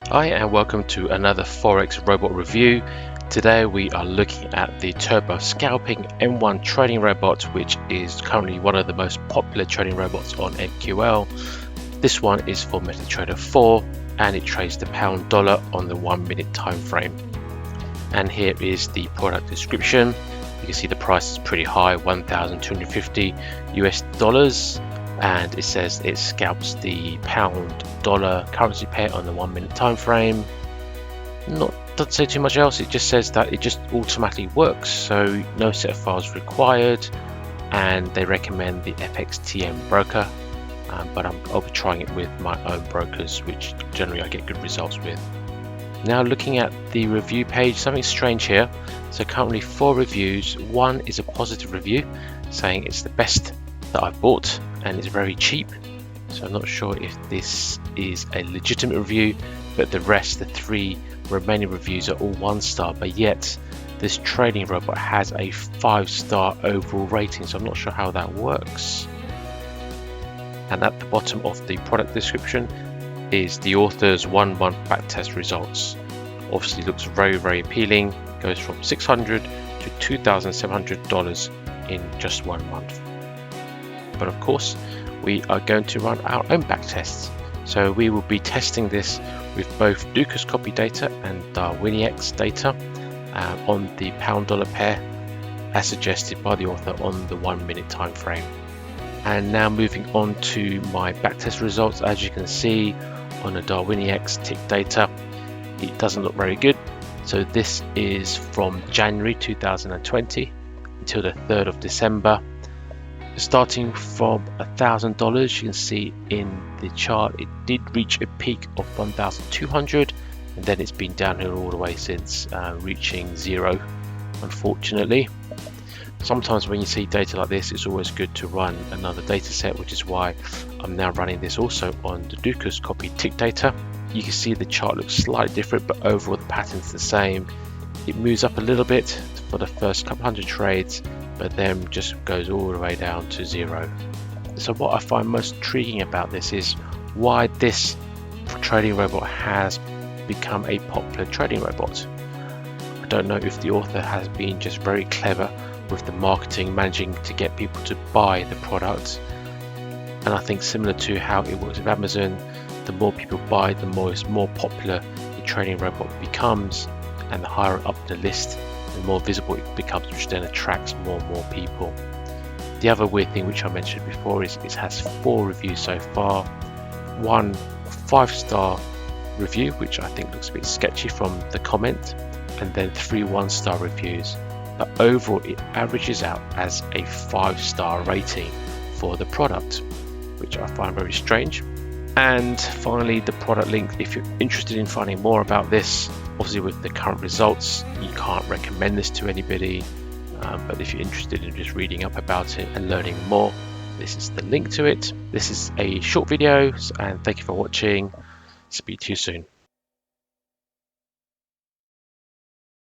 Hi and welcome to another Forex robot review. Today we are looking at the Turbo Scalping M1 trading robot, which is currently one of the most popular trading robots on MQL. This one is for MetaTrader 4 and it trades the pound dollar on the 1 minute time frame. And here is the product description. You can see the price is pretty high, $1,250 US, and it says it scalps the pound dollar currency pair on the 1 minute time frame. Doesn't say too much else. It just says that it just automatically works, so no set of files required, and they recommend the FXTM broker, but I'll be trying it with my own brokers, which generally I get good results with. Now looking at the review page, something strange here. So currently 4 reviews. One is a positive review saying it's the best that I've bought and it's very cheap. So I'm not sure if this is a legitimate review, but the rest, the 3 remaining reviews, are all 1-star, but yet this trading robot has a 5-star overall rating, so I'm not sure how that works. And at the bottom of the product description is the author's 1-month backtest results. Obviously looks very appealing, goes from $600 to $2,700 in just 1 month. But of course we are going to run our own backtests, so we will be testing this with both Dukas copy data and Darwiniacs data on the pound dollar pair as suggested by the author on the 1 minute time frame. And now moving on to my backtest results. As you can see on the Darwiniacs tick data, it doesn't look very good. So this is from January 2020 until the 3rd of December. Starting from $1,000, you can see in the chart it did reach a peak of 1,200, and then it's been downhill all the way since, reaching 0, unfortunately. Sometimes when you see data like this, it's always good to run another data set, which is why I'm now running this also on the Dukas copy tick data. You can see the chart looks slightly different, but overall the pattern's the same. It moves up a little bit for the first couple hundred trades, but then just goes all the way down to 0. So what I find most intriguing about this is why this trading robot has become a popular trading robot. I don't know if the author has been just very clever with the marketing, managing to get people to buy the product. And I think similar to how it works with Amazon, the more people buy, the more popular the trading robot becomes, and the higher up the list, the more visible it becomes, which then attracts more and more people. The other weird thing which I mentioned before is it has 4 reviews so far. 1 5-star review, which I think looks a bit sketchy from the comment, and then 3 1-star reviews. But overall it averages out as a 5-star rating for the product, which I find very strange. And finally, the product link, if you're interested in finding more about this, obviously with the current results you can't recommend this to anybody, but if you're interested in just reading up about it and learning more, this is the link to it. This is a short video, and thank you for watching. Speak to you soon.